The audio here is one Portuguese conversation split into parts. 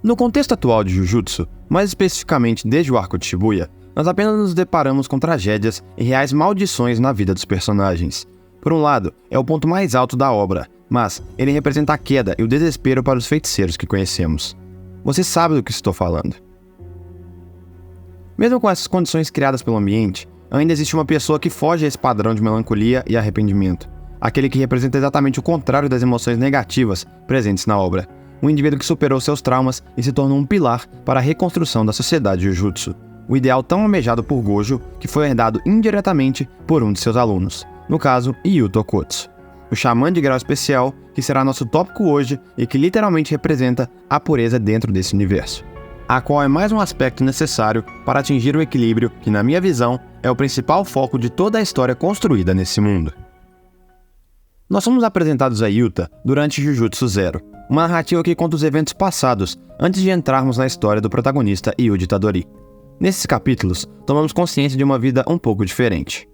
No contexto atual de Jujutsu, mais especificamente desde o arco de Shibuya, nós apenas nos deparamos com tragédias e reais maldições na vida dos personagens. Por um lado, é o ponto mais alto da obra, mas ele representa a queda e o desespero para os feiticeiros que conhecemos. Você sabe do que estou falando. Mesmo com essas condições criadas pelo ambiente, ainda existe uma pessoa que foge a esse padrão de melancolia e arrependimento. Aquele que representa exatamente o contrário das emoções negativas presentes na obra. Um indivíduo que superou seus traumas e se tornou um pilar para a reconstrução da sociedade Jujutsu. O ideal tão almejado por Gojo, que foi herdado indiretamente por um de seus alunos. No caso, Yuto Okkotsu. O xamã de grau especial, que será nosso tópico hoje e que literalmente representa a pureza dentro desse universo. A qual é mais um aspecto necessário para atingir o equilíbrio que, na minha visão, é o principal foco de toda a história construída nesse mundo. Nós somos apresentados a Yuta durante Jujutsu Zero, uma narrativa que conta os eventos passados antes de entrarmos na história do protagonista Yuji Tadori. Nesses capítulos, tomamos consciência de uma vida um pouco diferente.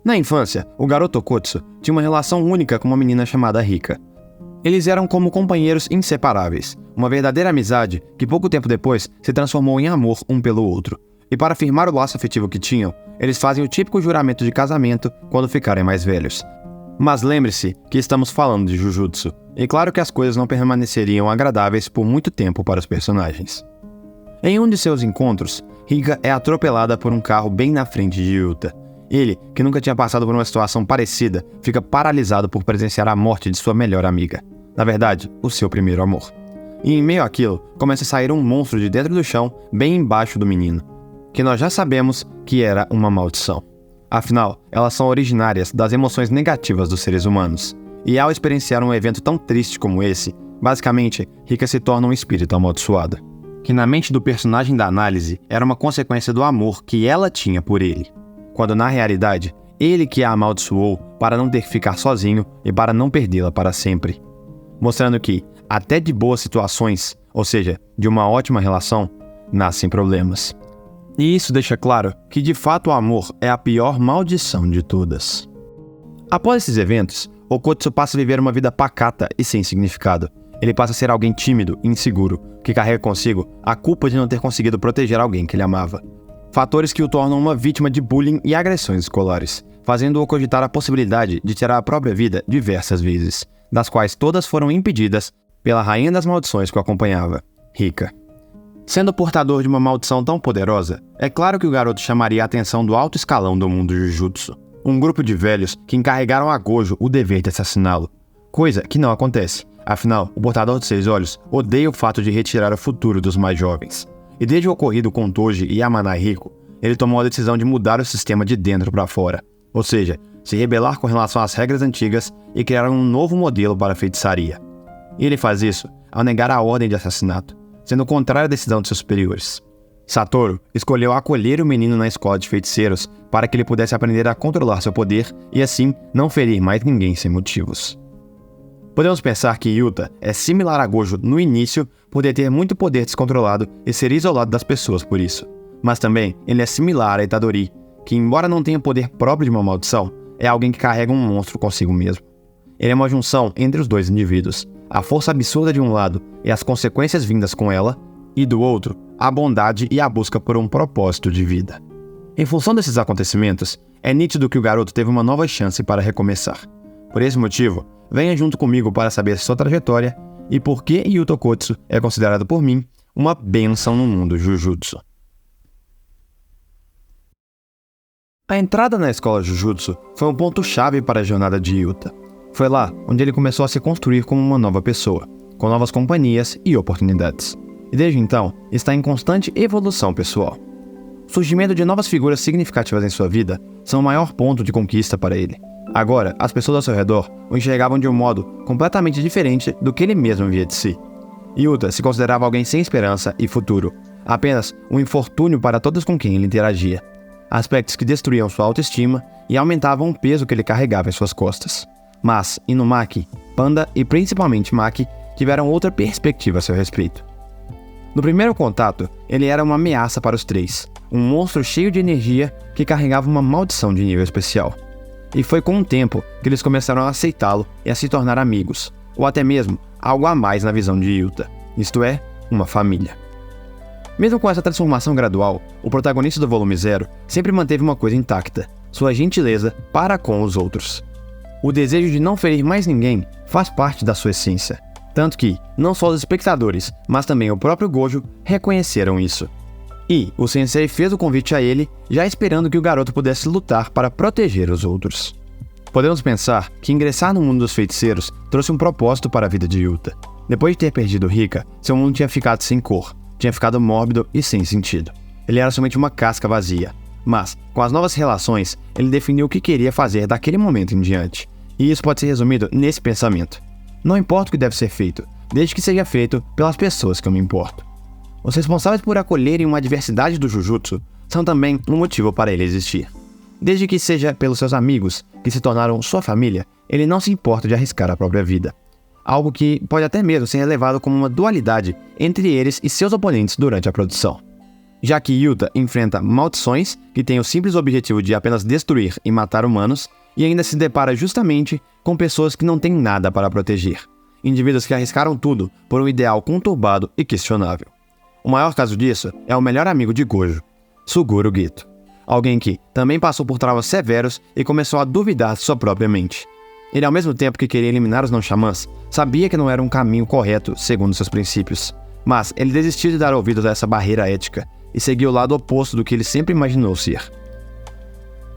Na infância, o garoto Okkotsu tinha uma relação única com uma menina chamada Rika. Eles eram como companheiros inseparáveis, uma verdadeira amizade que pouco tempo depois se transformou em amor um pelo outro. E para afirmar o laço afetivo que tinham, eles fazem o típico juramento de casamento quando ficarem mais velhos. Mas lembre-se que estamos falando de Jujutsu, e claro que as coisas não permaneceriam agradáveis por muito tempo para os personagens. Em um de seus encontros, Rika é atropelada por um carro bem na frente de Yuta. Ele, que nunca tinha passado por uma situação parecida, fica paralisado por presenciar a morte de sua melhor amiga. Na verdade, o seu primeiro amor. E em meio àquilo, começa a sair um monstro de dentro do chão, bem embaixo do menino, que nós já sabemos que era uma maldição. Afinal, elas são originárias das emoções negativas dos seres humanos. E ao experienciar um evento tão triste como esse, basicamente, Rika se torna um espírito amaldiçoado. Que na mente do personagem da análise era uma consequência do amor que ela tinha por ele. Quando na realidade, ele que a amaldiçoou para não ter que ficar sozinho e para não perdê-la para sempre. Mostrando que, até de boas situações, ou seja, de uma ótima relação, nascem problemas. E isso deixa claro que de fato o amor é a pior maldição de todas. Após esses eventos, Okkotsu passa a viver uma vida pacata e sem significado. Ele passa a ser alguém tímido e inseguro, que carrega consigo a culpa de não ter conseguido proteger alguém que ele amava. Fatores que o tornam uma vítima de bullying e agressões escolares, fazendo-o cogitar a possibilidade de tirar a própria vida diversas vezes, das quais todas foram impedidas pela rainha das maldições que o acompanhava, Rika. Sendo portador de uma maldição tão poderosa, é claro que o garoto chamaria a atenção do alto escalão do mundo Jujutsu, um grupo de velhos que encarregaram a Gojo o dever de assassiná-lo, coisa que não acontece, afinal, o portador de 6 olhos odeia o fato de retirar o futuro dos mais jovens. E desde o ocorrido com Toji e Amanai Riko, ele tomou a decisão de mudar o sistema de dentro para fora, ou seja, se rebelar com relação às regras antigas e criar um novo modelo para a feitiçaria. E ele faz isso ao negar a ordem de assassinato, sendo contrário à decisão de seus superiores. Satoru escolheu acolher o menino na escola de feiticeiros para que ele pudesse aprender a controlar seu poder e assim não ferir mais ninguém sem motivos. Podemos pensar que Yuta é similar a Gojo no início por ter muito poder descontrolado e ser isolado das pessoas por isso. Mas também ele é similar a Itadori, que embora não tenha poder próprio de uma maldição, é alguém que carrega um monstro consigo mesmo. Ele é uma junção entre os dois indivíduos, a força absurda de um lado e as consequências vindas com ela, e do outro, a bondade e a busca por um propósito de vida. Em função desses acontecimentos, é nítido que o garoto teve uma nova chance para recomeçar. Por esse motivo, venha junto comigo para saber sua trajetória e por que Yuto Okkotsu é considerado por mim uma bênção no mundo Jujutsu. A entrada na escola Jujutsu foi um ponto-chave para a jornada de Yuta. Foi lá onde ele começou a se construir como uma nova pessoa, com novas companhias e oportunidades. E desde então, está em constante evolução pessoal. O surgimento de novas figuras significativas em sua vida são o maior ponto de conquista para ele. Agora, as pessoas ao seu redor o enxergavam de um modo completamente diferente do que ele mesmo via de si. Yuta se considerava alguém sem esperança e futuro, apenas um infortúnio para todos com quem ele interagia. Aspectos que destruíam sua autoestima e aumentavam o peso que ele carregava em suas costas. Mas Inumaki, Panda e principalmente Maki tiveram outra perspectiva a seu respeito. No primeiro contato, ele era uma ameaça para os três, um monstro cheio de energia que carregava uma maldição de nível especial. E foi com o tempo que eles começaram a aceitá-lo e a se tornar amigos, ou até mesmo algo a mais na visão de Yuta, isto é, uma família. Mesmo com essa transformação gradual, o protagonista do volume 0 sempre manteve uma coisa intacta: sua gentileza para com os outros. O desejo de não ferir mais ninguém faz parte da sua essência, tanto que não só os espectadores, mas também o próprio Gojo reconheceram isso. E o sensei fez o convite a ele, já esperando que o garoto pudesse lutar para proteger os outros. Podemos pensar que ingressar no mundo dos feiticeiros trouxe um propósito para a vida de Yuta. Depois de ter perdido Rika, seu mundo tinha ficado sem cor, tinha ficado mórbido e sem sentido. Ele era somente uma casca vazia. Mas, com as novas relações, ele definiu o que queria fazer daquele momento em diante. E isso pode ser resumido nesse pensamento: não importa o que deve ser feito, desde que seja feito pelas pessoas que eu me importo. Os responsáveis por acolherem uma diversidade do Jujutsu são também um motivo para ele existir. Desde que seja pelos seus amigos, que se tornaram sua família, ele não se importa de arriscar a própria vida. Algo que pode até mesmo ser levado como uma dualidade entre eles e seus oponentes durante a produção. Já que Yuta enfrenta maldições, que têm o simples objetivo de apenas destruir e matar humanos, e ainda se depara justamente com pessoas que não têm nada para proteger. Indivíduos que arriscaram tudo por um ideal conturbado e questionável. O maior caso disso é o melhor amigo de Gojo, Suguru Geto. Alguém que também passou por traumas severos e começou a duvidar de sua própria mente. Ele, ao mesmo tempo que queria eliminar os não-xamãs, sabia que não era um caminho correto segundo seus princípios. Mas ele desistiu de dar ouvidos a essa barreira ética e seguiu o lado oposto do que ele sempre imaginou ser.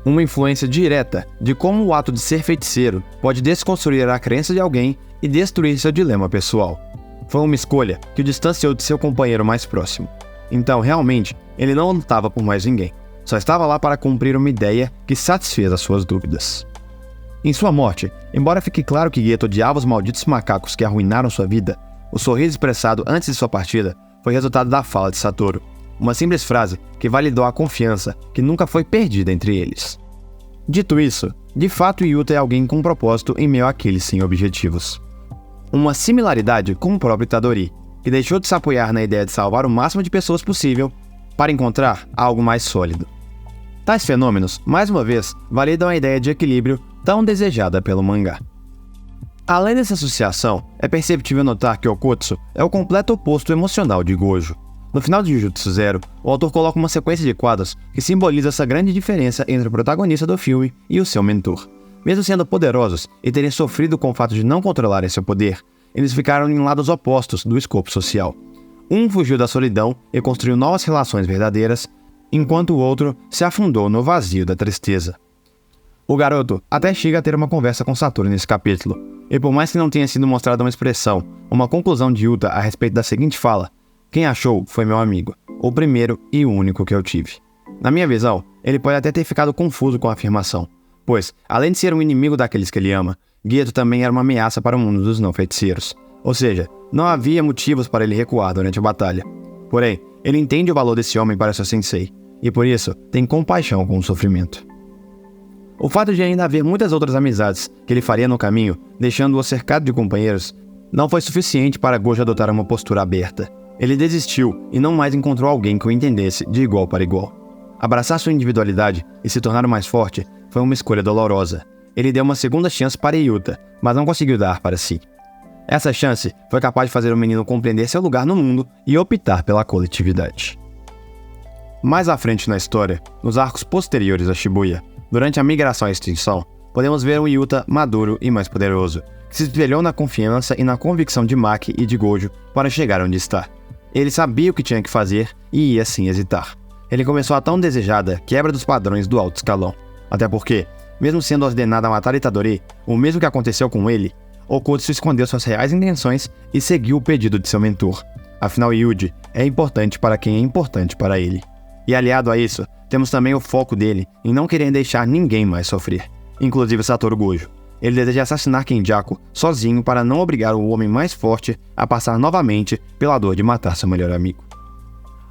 Uma influência direta de como o ato de ser feiticeiro pode desconstruir a crença de alguém e destruir seu dilema pessoal. Foi uma escolha que o distanciou de seu companheiro mais próximo. Então, realmente, ele não lutava por mais ninguém. Só estava lá para cumprir uma ideia que satisfez as suas dúvidas. Em sua morte, embora fique claro que Geto odiava os malditos macacos que arruinaram sua vida, o sorriso expressado antes de sua partida foi resultado da fala de Satoru. Uma simples frase que validou a confiança que nunca foi perdida entre eles. Dito isso, de fato Yuta é alguém com um propósito em meio àqueles sem objetivos. Uma similaridade com o próprio Itadori, que deixou de se apoiar na ideia de salvar o máximo de pessoas possível para encontrar algo mais sólido. Tais fenômenos, mais uma vez, validam a ideia de equilíbrio tão desejada pelo mangá. Além dessa associação, é perceptível notar que Okotsu é o completo oposto emocional de Gojo. No final de Jujutsu Zero, o autor coloca uma sequência de quadros que simboliza essa grande diferença entre o protagonista do filme e o seu mentor. Mesmo sendo poderosos e terem sofrido com o fato de não controlarem seu poder, eles ficaram em lados opostos do escopo social. Um fugiu da solidão e construiu novas relações verdadeiras, enquanto o outro se afundou no vazio da tristeza. O garoto até chega a ter uma conversa com Satoru nesse capítulo, e por mais que não tenha sido mostrada uma expressão, uma conclusão de Yuta a respeito da seguinte fala: quem achou foi meu amigo, o primeiro e o único que eu tive. Na minha visão, ele pode até ter ficado confuso com a afirmação, pois, além de ser um inimigo daqueles que ele ama, Geto também era uma ameaça para o mundo dos não-feiticeiros. Ou seja, não havia motivos para ele recuar durante a batalha. Porém, ele entende o valor desse homem para seu sensei, e por isso tem compaixão com o sofrimento. O fato de ainda haver muitas outras amizades que ele faria no caminho, deixando-o cercado de companheiros, não foi suficiente para Gojo adotar uma postura aberta. Ele desistiu e não mais encontrou alguém que o entendesse de igual para igual. Abraçar sua individualidade e se tornar o mais forte foi uma escolha dolorosa. Ele deu uma segunda chance para Yuta, mas não conseguiu dar para si. Essa chance foi capaz de fazer o menino compreender seu lugar no mundo e optar pela coletividade. Mais à frente na história, nos arcos posteriores a Shibuya, durante a migração à extinção, podemos ver um Yuta maduro e mais poderoso, que se espelhou na confiança e na convicção de Maki e de Gojo para chegar onde está. Ele sabia o que tinha que fazer e ia sem hesitar. Ele começou a tão desejada quebra dos padrões do alto escalão. Até porque, mesmo sendo ordenado a matar Itadori, o mesmo que aconteceu com ele, Okotsu escondeu suas reais intenções e seguiu o pedido de seu mentor. Afinal, Yuji é importante para quem é importante para ele. E aliado a isso, temos também o foco dele em não querer deixar ninguém mais sofrer, inclusive Satoru Gojo. Ele deseja assassinar Kenjaku sozinho para não obrigar o homem mais forte a passar novamente pela dor de matar seu melhor amigo.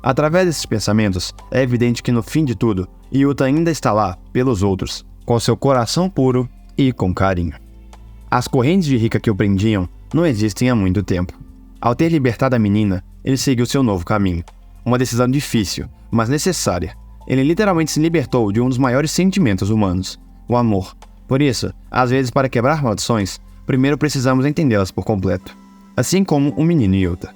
Através desses pensamentos, é evidente que no fim de tudo, Yuta ainda está lá pelos outros, com seu coração puro e com carinho. As correntes de Rika que o prendiam não existem há muito tempo. Ao ter libertado a menina, ele seguiu seu novo caminho. Uma decisão difícil, mas necessária. Ele literalmente se libertou de um dos maiores sentimentos humanos, o amor. Por isso, às vezes para quebrar maldições, primeiro precisamos entendê-las por completo. Assim como o menino Yuta.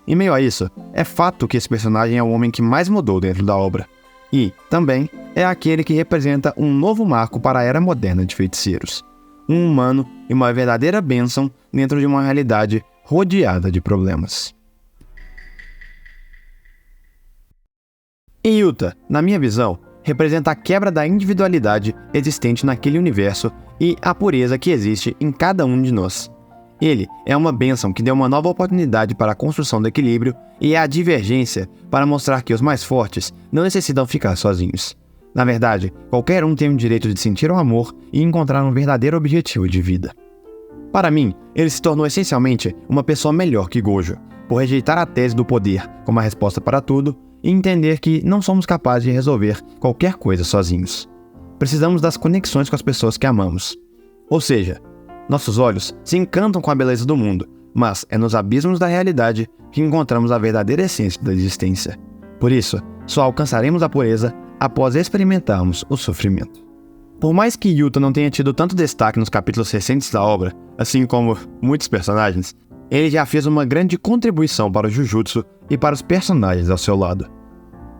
Em meio a isso, é fato que esse personagem é o homem que mais mudou dentro da obra. E, também, é aquele que representa um novo marco para a era moderna de feiticeiros. Um humano e uma verdadeira bênção dentro de uma realidade rodeada de problemas. E Yuta, na minha visão, representa a quebra da individualidade existente naquele universo e a pureza que existe em cada um de nós. Ele é uma bênção que deu uma nova oportunidade para a construção do equilíbrio e a divergência para mostrar que os mais fortes não necessitam ficar sozinhos. Na verdade, qualquer um tem o direito de sentir o amor e encontrar um verdadeiro objetivo de vida. Para mim, ele se tornou essencialmente uma pessoa melhor que Gojo, por rejeitar a tese do poder como a resposta para tudo e entender que não somos capazes de resolver qualquer coisa sozinhos. Precisamos das conexões com as pessoas que amamos. Ou seja, nossos olhos se encantam com a beleza do mundo, mas é nos abismos da realidade que encontramos a verdadeira essência da existência. Por isso, só alcançaremos a pureza após experimentarmos o sofrimento. Por mais que Yuta não tenha tido tanto destaque nos capítulos recentes da obra, assim como muitos personagens, ele já fez uma grande contribuição para o Jujutsu e para os personagens ao seu lado.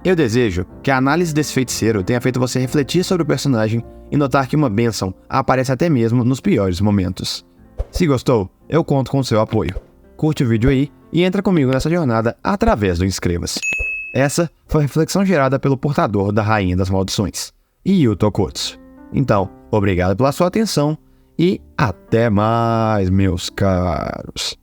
Eu desejo que a análise desse feiticeiro tenha feito você refletir sobre o personagem e notar que uma bênção aparece até mesmo nos piores momentos. Se gostou, eu conto com o seu apoio. Curte o vídeo aí e entra comigo nessa jornada através do inscreva-se. Essa foi a reflexão gerada pelo portador da Rainha das Maldições, Yuta Okkotsu. Então, obrigado pela sua atenção e até mais, meus caros.